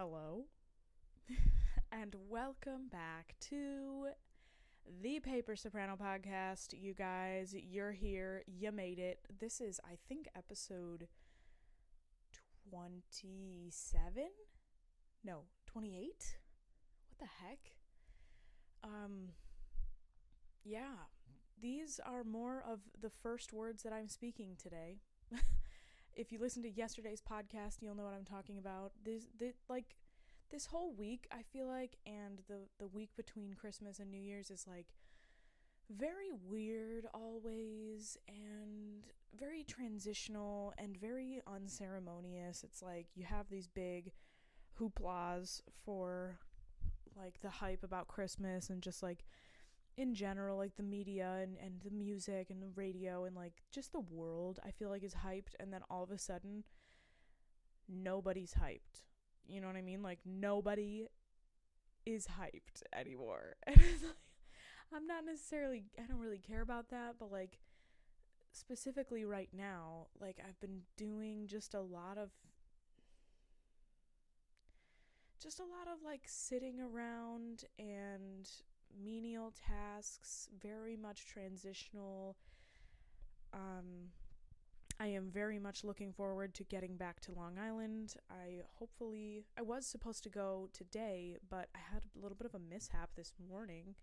Hello, and welcome back to the Paper Soprano podcast. You guys, you're here, you made it. This is, I think, episode 27? No, 28? What the heck? Yeah, these are more of the first words that I'm speaking today. If you listen to yesterday's podcast, you'll know what I'm talking about. This whole week, I feel like, and the week between Christmas and New Year's is like very weird always, and very transitional and very unceremonious. It's like you have these big hooplas for like the hype about Christmas and just like in general, like the media and the music and the radio and like just the world, I feel like is hyped, and then all of a sudden nobody's hyped. You know what I mean? Like nobody is hyped anymore. And it's like, I don't really care about that, but like specifically right now, like I've been doing just a lot of like sitting around and menial tasks, very much transitional. I am very much looking forward to getting back to Long Island. I was supposed to go today, but I had a little bit of a mishap this morning.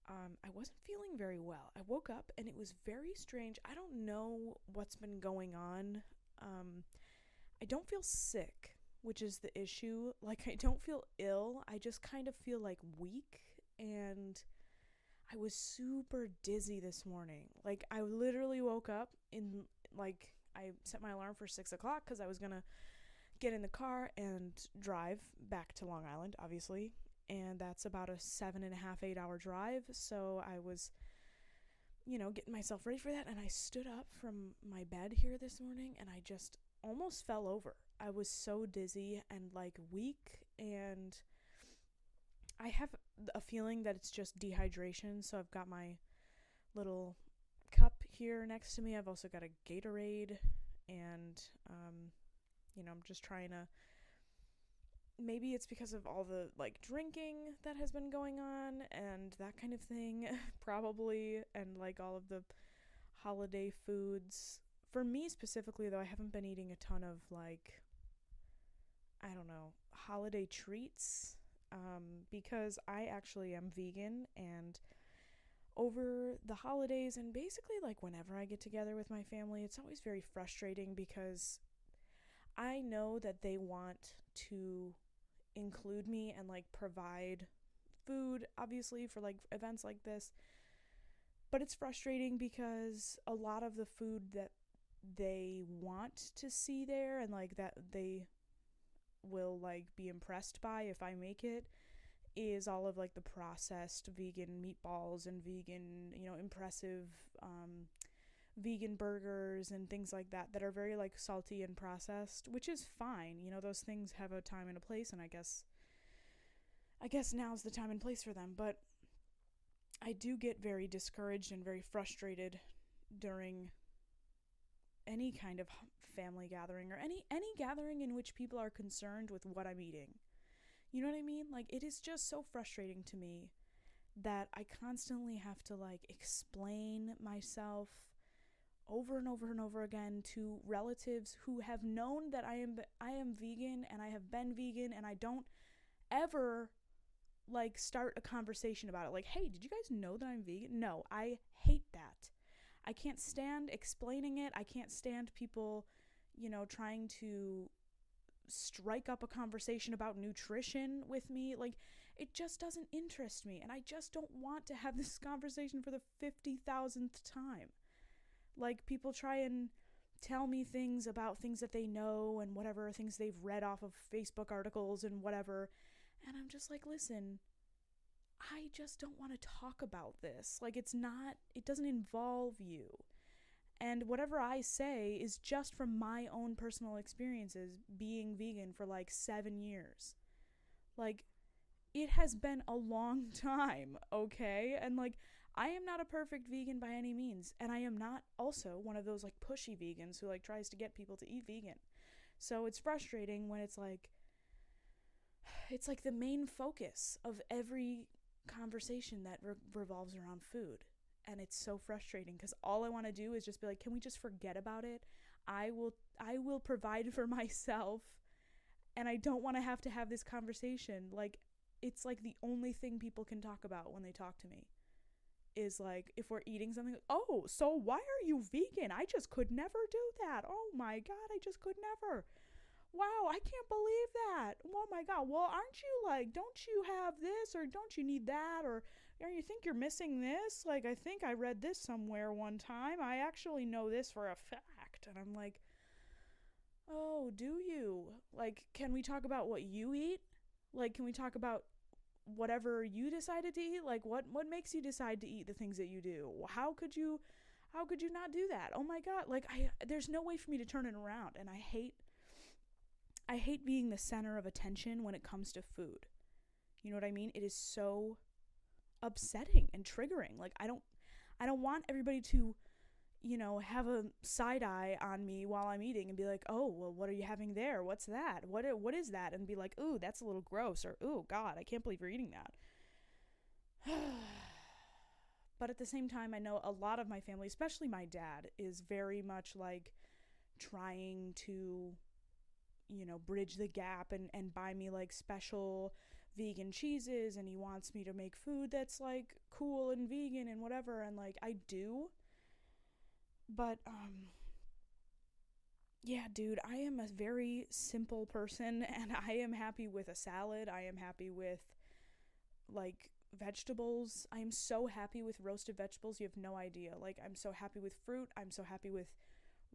I wasn't feeling very well. I woke up and it was very strange. I don't know what's been going on. I don't feel sick, which is the issue. Like, I don't feel ill. I just kind of feel like weak, and I was super dizzy this morning. Like, I literally woke up in, like, I set my alarm for 6 o'clock because I was gonna get in the car and drive back to Long Island, obviously, and that's about a 7.5, 8-hour drive, so I was, getting myself ready for that, and I stood up from my bed here this morning, and I just almost fell over. I was so dizzy and, like, weak, and I have a feeling that it's just dehydration, so I've got my little cup here next to me. I've also got a Gatorade, and, I'm just trying to, maybe it's because of all the, like, drinking that has been going on, and that kind of thing, probably, and, like, all of the holiday foods. For me specifically, though, I haven't been eating a ton of, like, I don't know, holiday treats, because I actually am vegan, and over the holidays and basically like whenever I get together with my family, it's always very frustrating because I know that they want to include me and like provide food, obviously, for like events like this, but it's frustrating because a lot of the food that they want to see there and like that they will like be impressed by if I make it is all of like the processed vegan meatballs and vegan, impressive vegan burgers and things like that are very like salty and processed, which is fine. Those things have a time and a place, and I guess now's the time and place for them. But I do get very discouraged and very frustrated during any kind of family gathering or any gathering in which people are concerned with what I'm eating. You know what I mean? Like, it is just so frustrating to me that I constantly have to like explain myself over and over and over again to relatives who have known that I am vegan, and I have been vegan, and I don't ever like start a conversation about it. Like, hey, did you guys know that I'm vegan? No, I hate that. I can't stand explaining it. I can't stand people, trying to strike up a conversation about nutrition with me. Like, it just doesn't interest me, and I just don't want to have this conversation for the 50,000th time. Like, people try and tell me things about things that they know and whatever, things they've read off of Facebook articles and whatever, and I'm just like, listen, I just don't want to talk about this. Like, it doesn't involve you. And whatever I say is just from my own personal experiences being vegan for like 7 years. Like, it has been a long time, okay? And like, I am not a perfect vegan by any means. And I am not also one of those like pushy vegans who like tries to get people to eat vegan. So it's frustrating when it's like, it's like the main focus of every conversation that revolves around food. And it's so frustrating because all I want to do is just be like, can we just forget about it? I will provide for myself, and I don't want to have this conversation. Like, it's like the only thing people can talk about when they talk to me is like, if we're eating something, like, oh, so why are you vegan? I just could never do that. Oh my God, I just could never. Wow, I can't believe that. Oh my God. Well, aren't you like, don't you have this, or don't you need that, or you think you're missing this? Like, I think I read this somewhere one time. I actually know this for a fact. And I'm like, oh, do you? Like, can we talk about what you eat? Like, can we talk about whatever you decided to eat? Like, what makes you decide to eat the things that you do? How could you not do that? Oh my God. Like, there's no way for me to turn it around. And I hate being the center of attention when it comes to food. You know what I mean? It is so upsetting and triggering. Like, I don't want everybody to, have a side eye on me while I'm eating and be like, oh, well, what are you having there? What's that? What is that? And be like, ooh, that's a little gross, or ooh, God, I can't believe you're eating that. But at the same time, I know a lot of my family, especially my dad, is very much like trying to, bridge the gap and buy me like special vegan cheeses, and he wants me to make food that's like cool and vegan and whatever, and like I do. But yeah, dude, I am a very simple person, and I am happy with a salad. I am happy with like vegetables. I am so happy with roasted vegetables. You have no idea. Like, I'm so happy with fruit. I'm so happy with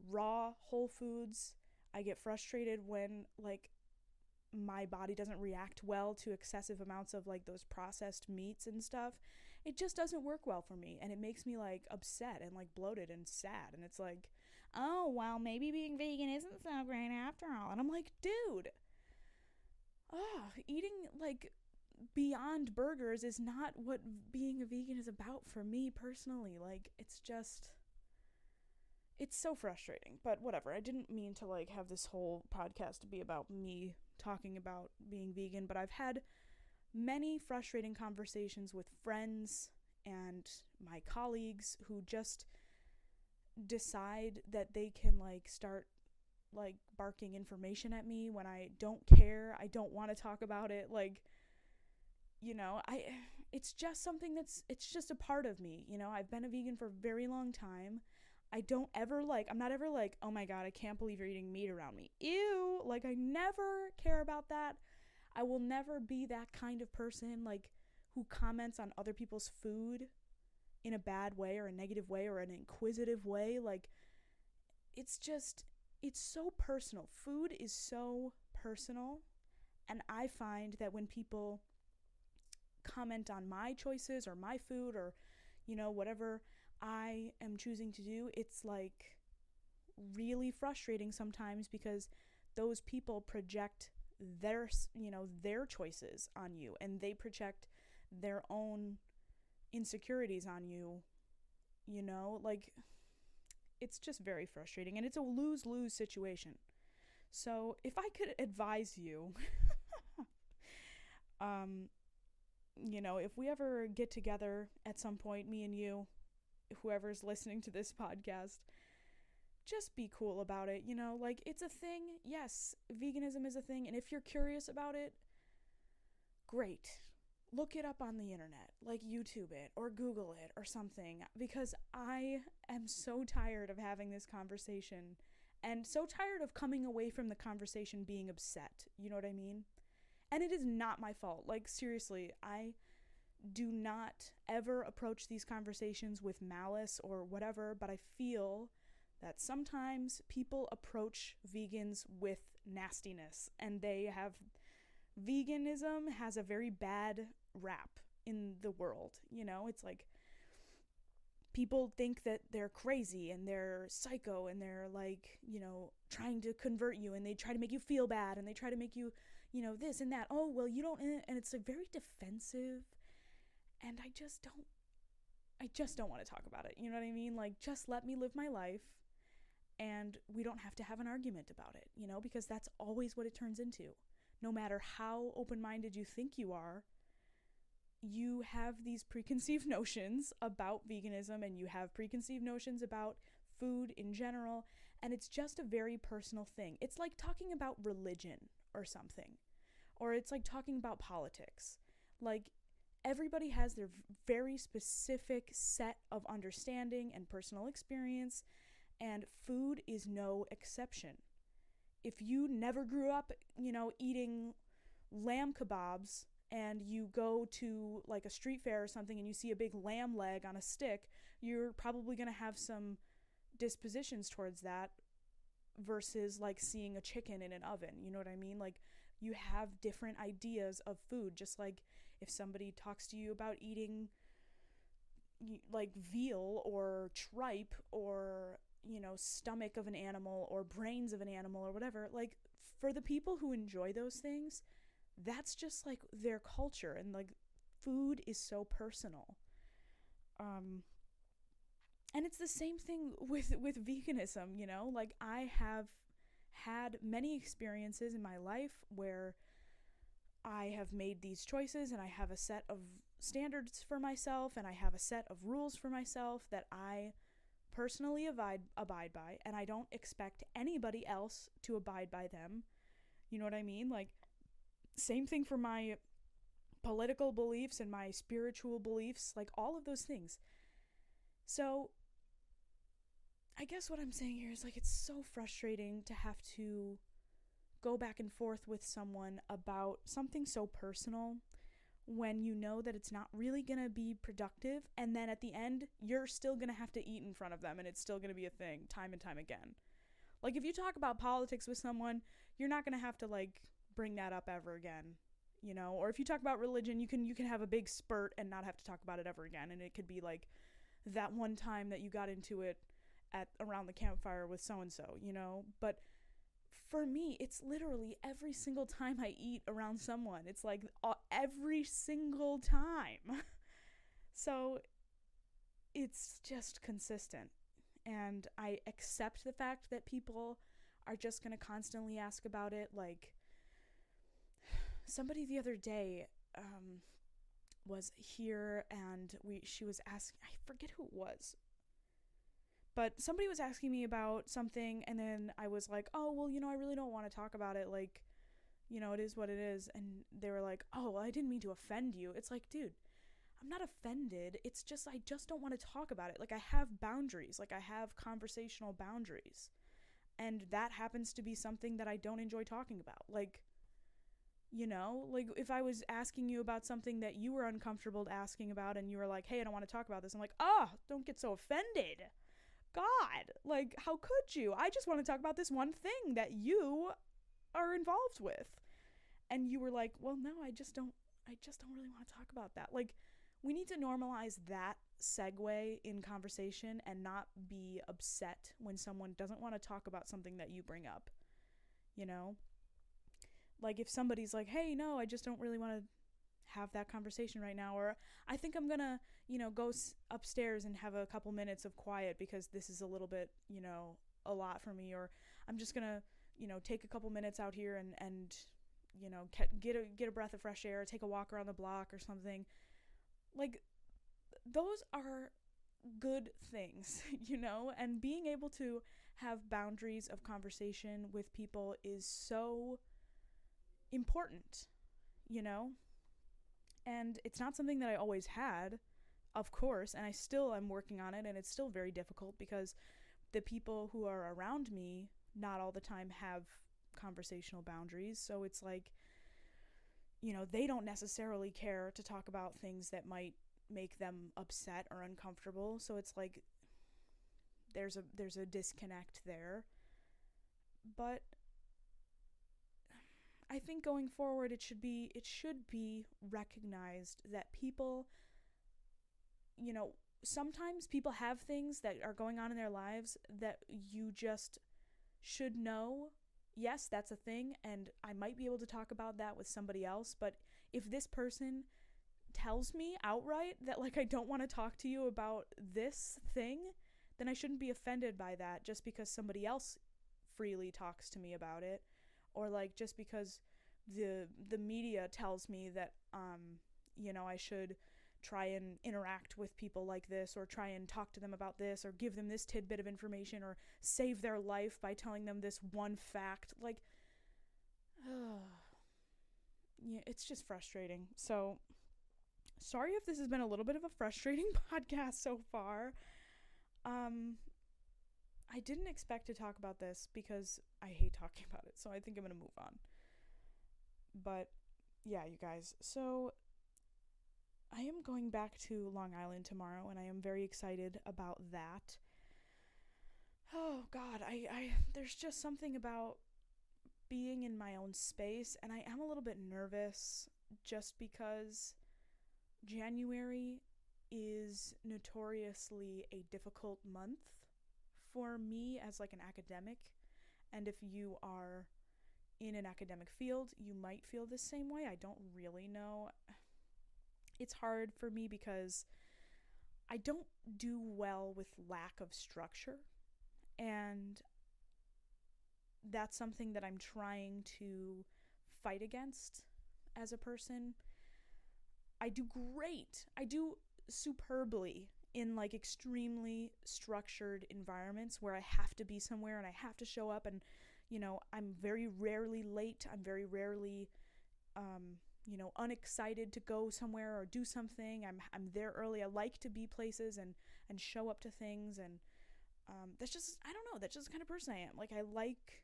raw whole foods. I get frustrated when like my body doesn't react well to excessive amounts of like those processed meats and stuff. It just doesn't work well for me, and it makes me like upset and like bloated and sad, and it's like, oh, well, maybe being vegan isn't so great after all. And I'm like, dude, eating like Beyond Burgers is not what being a vegan is about for me personally. Like, it's so frustrating. But whatever, I didn't mean to like have this whole podcast to be about me talking about being vegan, but I've had many frustrating conversations with friends and my colleagues who just decide that they can like start like barking information at me when I don't care. I don't want to talk about it. Like, it's just something it's just a part of me. I've been a vegan for a very long time. I'm not ever like, oh my God, I can't believe you're eating meat around me. Ew. Like, I never care about that. I will never be that kind of person, like, who comments on other people's food in a bad way or a negative way or an inquisitive way. Like, it's so personal. Food is so personal. And I find that when people comment on my choices or my food or, whatever I am choosing to do, it's like really frustrating sometimes because those people project their choices on you, and they project their own insecurities on you, like, it's just very frustrating, and it's a lose-lose situation. So if I could advise you, if we ever get together at some point, me and you, whoever's listening to this podcast, just be cool about it. Like, it's a thing. Yes, veganism is a thing, and if you're curious about it, great. Look it up on the internet, like YouTube it or Google it or something, because I am so tired of having this conversation and so tired of coming away from the conversation being upset. You know what I mean? And it is not my fault. Like, seriously, I do not ever approach these conversations with malice or whatever, but I feel that sometimes people approach vegans with nastiness, and veganism has a very bad rap in the world. It's like people think that they're crazy and they're psycho and they're like, trying to convert you, and they try to make you feel bad, and they try to make you, this and that. Oh, well, you don't, and it's like very defensive, and I just don't want to talk about it. You know what I mean? Like, just let me live my life, and we don't have to have an argument about it, because that's always what it turns into. no matter how open-minded you think you are, you have these preconceived notions about veganism, and you have preconceived notions about food in general, and it's just a very personal thing. It's like talking about religion or something, or it's like talking about politics. Like, everybody has their very specific set of understanding and personal experience, and food is no exception. If you never grew up, eating lamb kebabs, and you go to like a street fair or something and you see a big lamb leg on a stick, you're probably going to have some dispositions towards that versus like seeing a chicken in an oven. You know what I mean? Like, you have different ideas of food, just like if somebody talks to you about eating like veal or tripe or stomach of an animal or brains of an animal or whatever, like, for the people who enjoy those things, that's just like their culture, and like food is so personal. And it's the same thing with veganism, like, I have had many experiences in my life where I have made these choices, and I have a set of standards for myself, and I have a set of rules for myself that I personally abide by, and I don't expect anybody else to abide by them. You know what I mean? Like, same thing for my political beliefs and my spiritual beliefs, like all of those things. So I guess what I'm saying here is, like, it's so frustrating to have to go back and forth with someone about something so personal when you know that it's not really going to be productive, and then at the end, you're still going to have to eat in front of them, and it's still going to be a thing time and time again. Like, if you talk about politics with someone, you're not going to have to, like, bring that up ever again, or if you talk about religion, you can have a big spurt and not have to talk about it ever again, and it could be like that one time that you got into it at around the campfire with so-and-so, but for me, it's literally every single time I eat around someone. It's like every single time. So it's just consistent. And I accept the fact that people are just going to constantly ask about it. Like, somebody the other day was here, and she was asking, I forget who it was, but somebody was asking me about something, and then I was like, oh, well, I really don't want to talk about it. Like, it is what it is. And they were like, oh, well, I didn't mean to offend you. It's like, dude, I'm not offended. It's just, I just don't want to talk about it. Like, I have boundaries. Like, I have conversational boundaries. And that happens to be something that I don't enjoy talking about. Like, like, if I was asking you about something that you were uncomfortable asking about, and you were like, hey, I don't want to talk about this, I'm like, oh, don't get so offended. God, like, how could you? I just want to talk about this one thing that you are involved with. And you were like, well, no, I just don't really want to talk about that. Like, we need to normalize that segue in conversation and not be upset when someone doesn't want to talk about something that you bring up. Like, if somebody's like, hey, no, I just don't really want to have that conversation right now, or I think I'm gonna go upstairs and have a couple minutes of quiet because this is a little bit a lot for me, or I'm just gonna take a couple minutes out here and get a breath of fresh air, take a walk around the block or something. Like, those are good things, and being able to have boundaries of conversation with people is so important, and it's not something that I always had, of course, and I still am working on it, and it's still very difficult because the people who are around me not all the time have conversational boundaries. So it's like, they don't necessarily care to talk about things that might make them upset or uncomfortable. So it's like there's a disconnect there. But I think going forward, it should be recognized that people, sometimes people have things that are going on in their lives that you just should know. Yes, that's a thing, and I might be able to talk about that with somebody else, but if this person tells me outright that, like, I don't want to talk to you about this thing, then I shouldn't be offended by that just because somebody else freely talks to me about it. Or, like, just because the media tells me that I should try and interact with people like this, or try and talk to them about this, or give them this tidbit of information, or save their life by telling them this one fact. Like, yeah, it's just frustrating. So, sorry if this has been a little bit of a frustrating podcast so far. I didn't expect to talk about this because I hate talking about it, so I think I'm gonna move on. But yeah, you guys, so I am going back to Long Island tomorrow, and I am very excited about that. Oh God, I there's just something about being in my own space, and I am a little bit nervous just because January is notoriously a difficult month for me as like an academic, and if you are in an academic field, you might feel the same way. I don't really know. It's hard for me because I don't do well with lack of structure, and that's something that I'm trying to fight against as a person. I do great. I do superbly in like extremely structured environments where I have to be somewhere and I have to show up, and I'm very rarely late. I'm very rarely unexcited to go somewhere or do something. I'm there early. I like to be places and show up to things, and that's just, I don't know, that's just the kind of person I am. Like, I like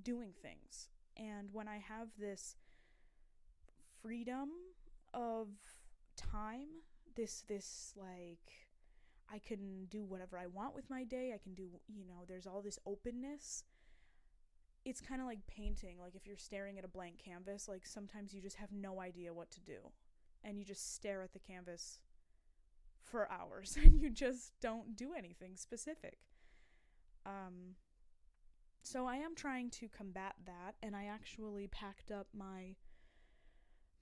doing things, and when I have this freedom of time, this like, I can do whatever I want with my day. I can do, there's all this openness. It's kind of like painting. Like, if you're staring at a blank canvas, like, sometimes you just have no idea what to do, and you just stare at the canvas for hours and you just don't do anything specific. So I am trying to combat that, and I actually packed up my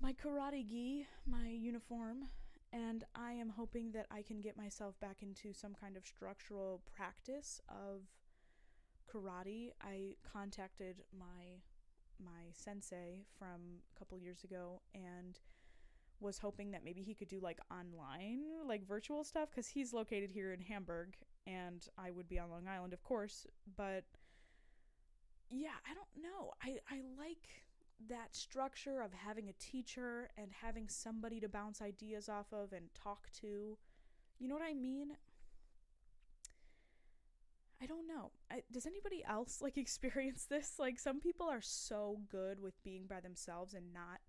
karate gi, my uniform, and I am hoping that I can get myself back into some kind of structural practice of karate. I contacted my sensei from a couple years ago and was hoping that maybe he could do like online, like virtual stuff, because he's located here in Hamburg and I would be on Long Island, of course. But yeah, I don't know. I like that structure of having a teacher and having somebody to bounce ideas off of and talk to. You know what I mean? I don't know. Does anybody else like experience this? Like, some people are so good with being by themselves and not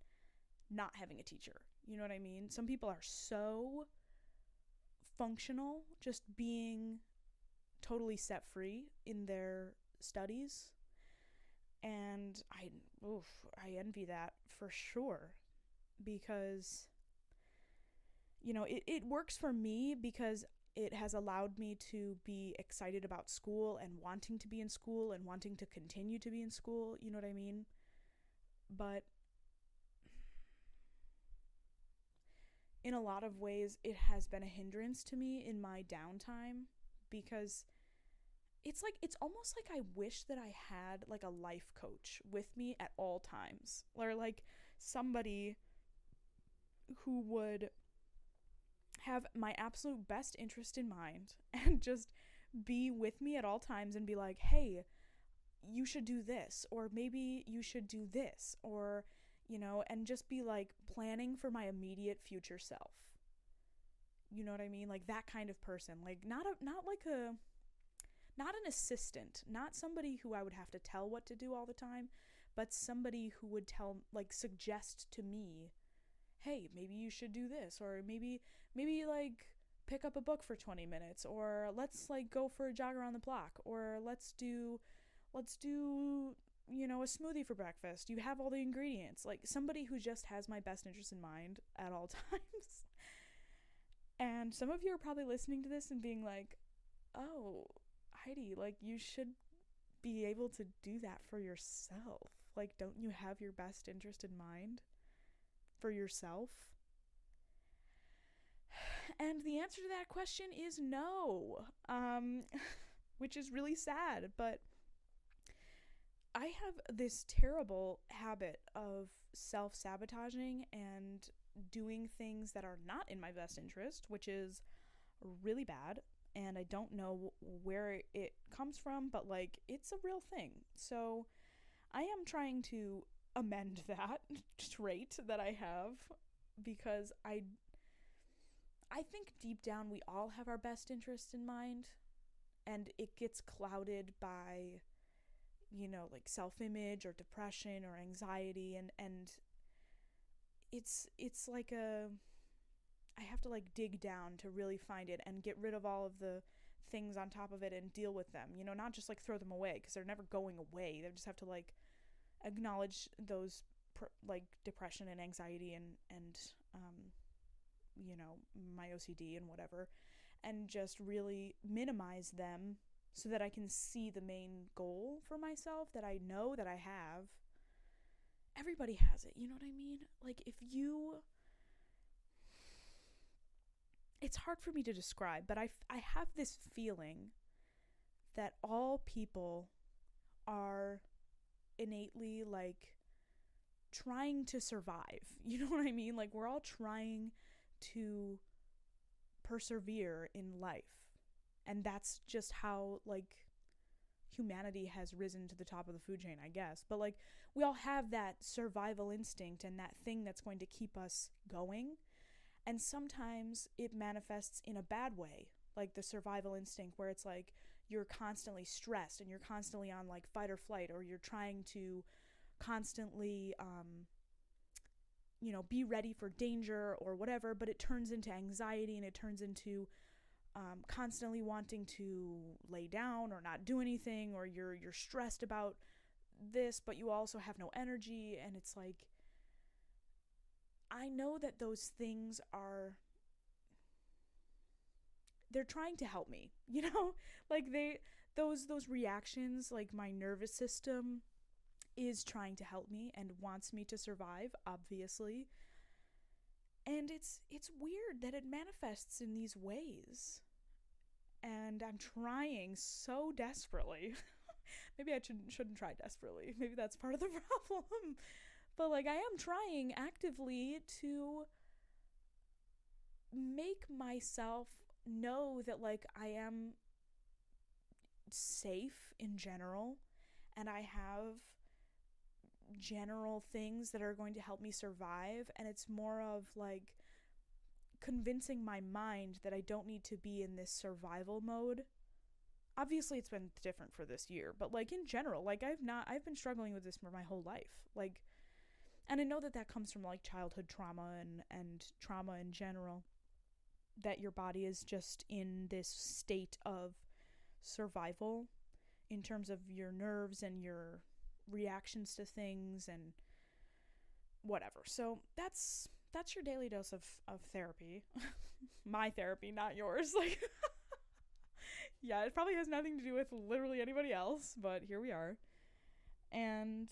having a teacher. You know what I mean? Some people are so functional just being totally set free in their studies, and I envy that for sure, because it works for me because it has allowed me to be excited about school and wanting to be in school and wanting to continue to be in school. You know what I mean? But in a lot of ways, it has been a hindrance to me in my downtime, because it's almost like I wish that I had like a life coach with me at all times, or like somebody who would have my absolute best interest in mind and just be with me at all times and be like, hey, you should do this, or maybe you should do this, or and just be like planning for my immediate future self. You know what I mean? Like, that kind of person. Like, not an assistant, not somebody who I would have to tell what to do all the time, but somebody who would suggest to me, hey, maybe you should do this, or maybe like pick up a book for 20 minutes, or let's like go for a jog around the block, or let's do a smoothie for breakfast. You have all the ingredients. Like, somebody who just has my best interest in mind at all times. And some of you are probably listening to this and being like, oh, Heidi, like, you should be able to do that for yourself. Like, don't you have your best interest in mind for yourself? And the answer to that question is no, which is really sad. But I have this terrible habit of self-sabotaging and doing things that are not in my best interest, which is really bad. And I don't know where it comes from, but like it's a real thing. So I am trying to amend that trait that I have, because I think deep down we all have our best interest in mind, and it gets clouded by, like self-image or depression or anxiety, and it's like I have to like dig down to really find it and get rid of all of the things on top of it and deal with them, not just like throw them away, because they're never going away. They just have to like acknowledge those like depression and anxiety and my OCD and whatever, and just really minimize them so that I can see the main goal for myself that I know that I have. Everybody has it, you know what I mean? Like it's hard for me to describe, but I have this feeling that all people are innately like trying to survive. You know what I mean? Like we're all trying to persevere in life. And that's just how like humanity has risen to the top of the food chain, I guess. But like we all have that survival instinct and that thing that's going to keep us going. And sometimes it manifests in a bad way, like the survival instinct where it's like you're constantly stressed and you're constantly on like fight or flight, or you're trying to constantly be ready for danger or whatever, but it turns into anxiety, and it turns into constantly wanting to lay down or not do anything, or you're stressed about this but you also have no energy. And it's like, I know that those things they're trying to help me, like those reactions, like my nervous system is trying to help me and wants me to survive, obviously. And it's weird that it manifests in these ways. And I'm trying so desperately. Maybe I shouldn't try desperately. Maybe that's part of the problem. But like I am trying actively to make myself know that like I am safe in general, and I have general things that are going to help me survive. And it's more of like convincing my mind that I don't need to be in this survival mode. Obviously it's been different for this year, but like in general, like I've been struggling with this for my whole life. Like, and I know that comes from like childhood trauma and trauma in general, that your body is just in this state of survival in terms of your nerves and your reactions to things and whatever. So that's your daily dose of therapy. My therapy, not yours. Like, yeah, it probably has nothing to do with literally anybody else, but here we are. And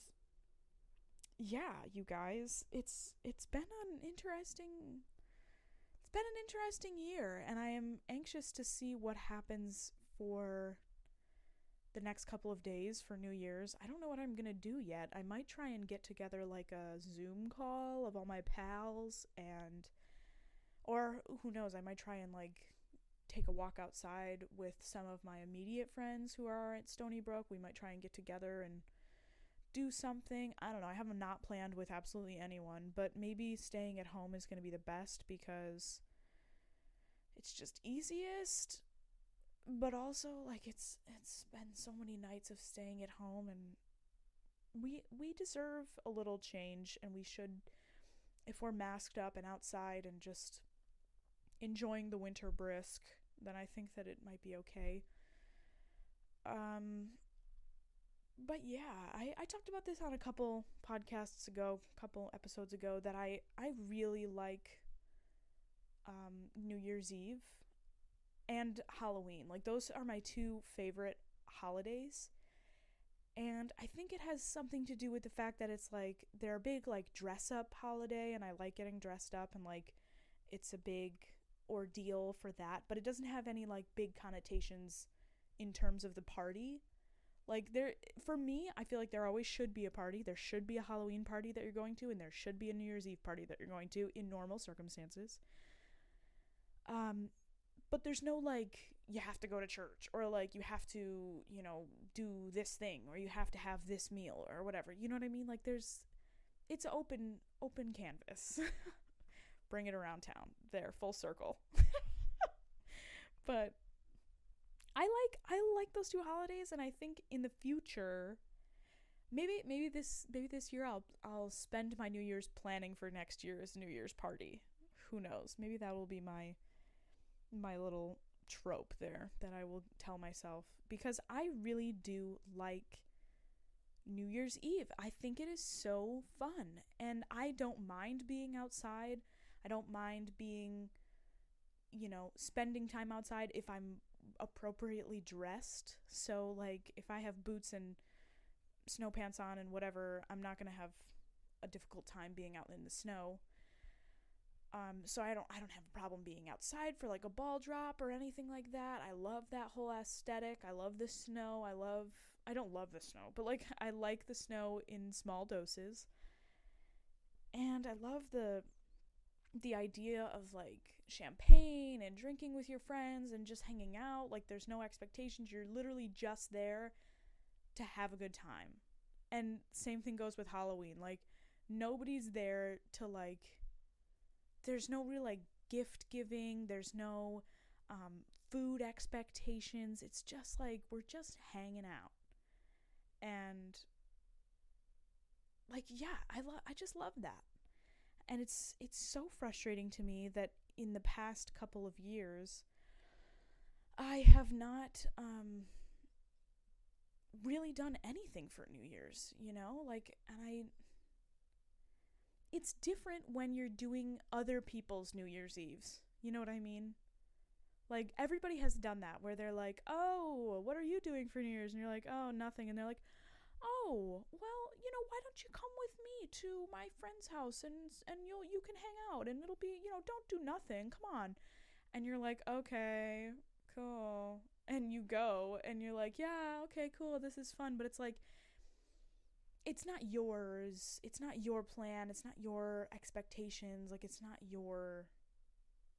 yeah, you guys, it's been an interesting year, and I am anxious to see what happens for the next couple of days for New Year's. I don't know what I'm gonna do yet. I might try and get together like a Zoom call of all my pals, or who knows, I might try and like take a walk outside with some of my immediate friends who are at Stony Brook. We might try and get together and do something. I don't know. I have not planned with absolutely anyone, but maybe staying at home is going to be the best because it's just easiest. But also, like, it's been so many nights of staying at home, and we deserve a little change, and we should, if we're masked up and outside and just enjoying the winter brisk, then I think that it might be okay. But yeah, I talked about this on a couple episodes ago, that I really like New Year's Eve and Halloween. Like, those are my two favorite holidays. And I think it has something to do with the fact that it's like they're a big like dress up holiday, and I like getting dressed up, and like it's a big ordeal for that, but it doesn't have any like big connotations in terms of the party. Like, for me, I feel like there always should be a party. There should be a Halloween party that you're going to, and there should be a New Year's Eve party that you're going to in normal circumstances. But there's no, like, you have to go to church, or, like, you have to, do this thing, or you have to have this meal, or whatever. You know what I mean? Like, it's open canvas. Bring it around town. There, full circle. But I like those two holidays, and I think in the future, maybe this year I'll spend my New Year's planning for next year's New Year's party. Who knows? Maybe that will be my little trope there that I will tell myself, because I really do like New Year's Eve. I think it is so fun, and I don't mind being outside. I don't mind being, spending time outside if I'm appropriately dressed. So, like, if I have boots and snow pants on and whatever, I'm not gonna have a difficult time being out in the snow. So I don't have a problem being outside for, like, a ball drop or anything like that. I love that whole aesthetic. I love the snow. I don't love the snow, but, like, I like the snow in small doses. And I love the idea of, like, champagne and drinking with your friends and just hanging out. Like, there's no expectations. You're literally just there to have a good time. And same thing goes with Halloween. Like, nobody's there to, like, there's no real, like, gift giving. There's no food expectations. It's just, like, we're just hanging out. And, like, yeah, I just love that. And it's so frustrating to me that in the past couple of years, I have not really done anything for New Year's, Like, and it's different when you're doing other people's New Year's Eves. You know what I mean? Like, everybody has done that, where they're like, oh, what are you doing for New Year's? And you're like, oh, nothing. And they're like, oh, well, why don't you come with me to my friend's house, and you can hang out, and it'll be, don't do nothing, come on. And you're like, okay, cool. And you go, and you're like, yeah, okay, cool, this is fun. But it's like, it's not yours. It's not your plan. It's not your expectations. Like, it's not your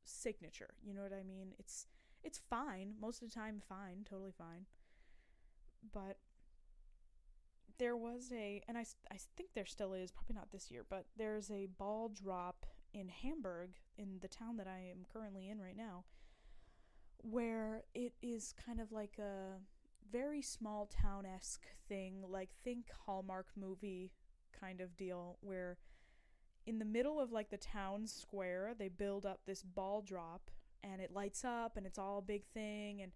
signature. You know what I mean? It's fine. Most of the time, fine. Totally fine. But there was and I think there still is, probably not this year, but there's a ball drop in Hamburg, in the town that I am currently in right now, where it is kind of like a very small town-esque thing, like, think Hallmark movie kind of deal, where in the middle of, like, the town square, they build up this ball drop, and it lights up, and it's all a big thing, and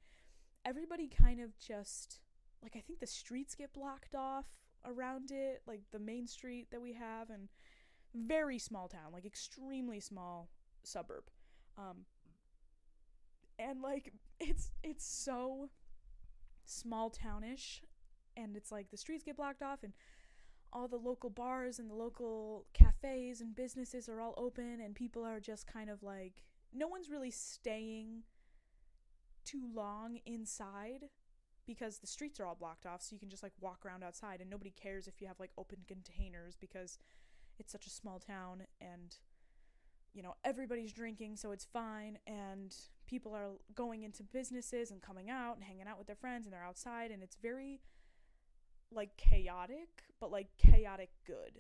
everybody kind of just, like, I think the streets get blocked off around it, like the main street that we have, and very small town, like extremely small suburb. And, like, it's so small townish, and it's like the streets get blocked off, and all the local bars and the local cafes and businesses are all open, and people are just kind of like, no one's really staying too long inside, because the streets are all blocked off, so you can just, like, walk around outside, and nobody cares if you have, like, open containers, because it's such a small town, and, everybody's drinking, so it's fine, and people are going into businesses and coming out and hanging out with their friends, and they're outside, and it's very, like, chaotic, but, like, chaotic good,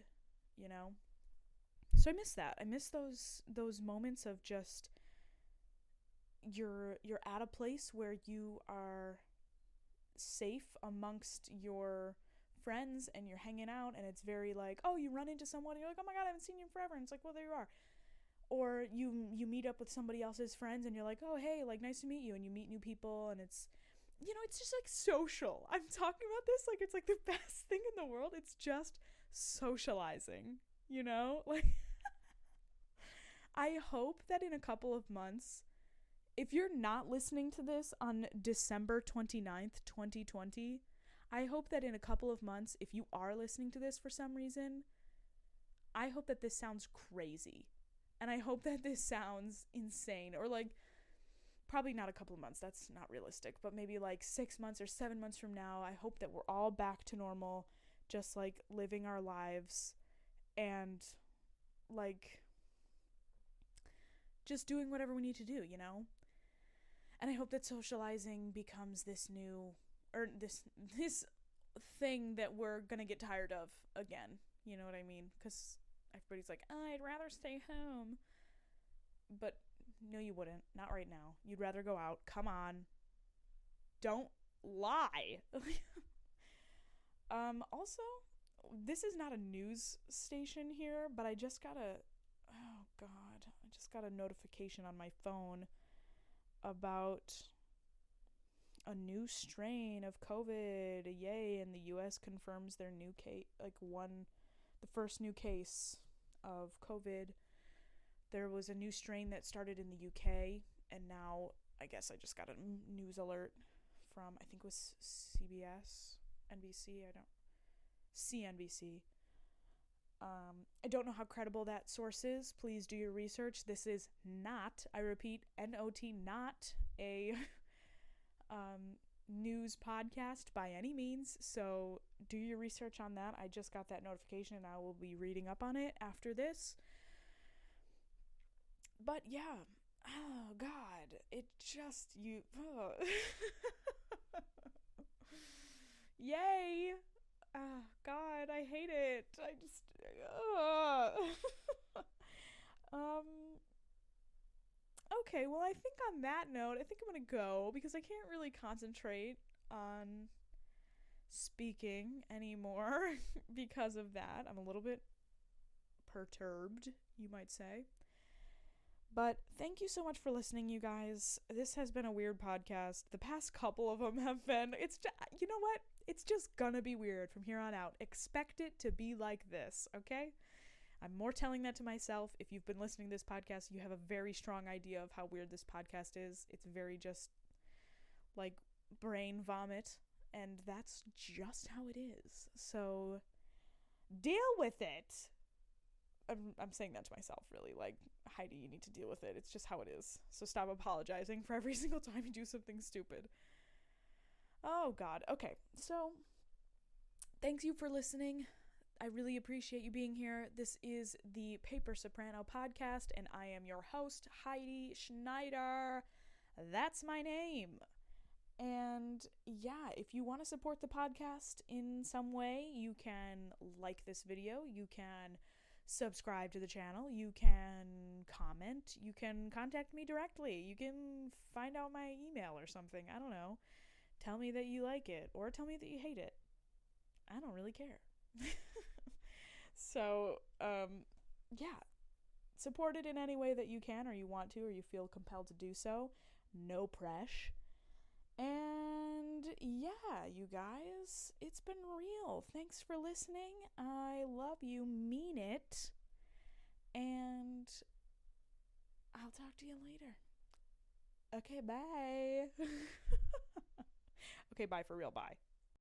So I miss that. I miss those moments of just, you're at a place where you are safe amongst your friends, and you're hanging out, and it's very like, oh, you run into someone, and you're like, oh my god, I haven't seen you in forever, and it's like, well, there you are. Or you meet up with somebody else's friends, and you're like, oh, hey, like, nice to meet you, and you meet new people, and it's, it's just, like, social. I'm talking about this like it's, like, the best thing in the world. It's just socializing, like, I hope that in a couple of months, if you're not listening to this on December 29th, 2020, I hope that in a couple of months, if you are listening to this for some reason, I hope that this sounds crazy. And I hope that this sounds insane. Or, like, probably not a couple of months, that's not realistic, but maybe like 6 months or 7 months from now, I hope that we're all back to normal, just like living our lives and like just doing whatever we need to do, you know? And I hope that socializing becomes this new, or this thing that we're gonna get tired of again, you know what I mean? Because everybody's like, I'd rather stay home. But no, you wouldn't. Not right now. You'd rather go out. Come on. Don't lie. Also, this is not a news station here, but I just got a notification on my phone about a new strain of COVID. Yay, and the US confirms their new case, the first new case of COVID. There was a new strain that started in the UK, and now I guess I just got a news alert from, I think it was CBS, NBC, CNBC. I don't know how credible that source is. Please do your research. This is not, I repeat, N-O-T, not a news podcast by any means, so do your research on that. I just got that notification, and I will be reading up on it after this. But yeah, oh God, it just, yay, oh God, I hate it, I just, okay, well, I think on that note, I think I'm gonna go, because I can't really concentrate on speaking anymore because of that. I'm a little bit perturbed, you might say. But thank you so much for listening, you guys. This has been a weird podcast. The past couple of them have been, you know what? It's just gonna be weird from here on out. Expect it to be like this, okay? I'm more telling that to myself. If you've been listening to this podcast, you have a very strong idea of how weird this podcast is. It's very just like brain vomit, and that's just how it is. So deal with it. I'm saying that to myself, really. Like, Heidi, you need to deal with it. It's just how it is. So stop apologizing for every single time you do something stupid. Oh, God. Okay, so thanks you for listening. I really appreciate you being here. This is the Paper Soprano podcast, and I am your host, Heidi Schneider. That's my name. And yeah, if you want to support the podcast in some way, you can like this video, you can subscribe to the channel, you can comment, you can contact me directly, you can find out my email or something, I don't know. Tell me that you like it, or tell me that you hate it. I don't really care. So, yeah. Support it in any way that you can, or you want to, or you feel compelled to do so. No pressure. And yeah, you guys, it's been real. Thanks for listening. I love you, mean it. And I'll talk to you later. Okay, bye. Okay, bye for real, bye.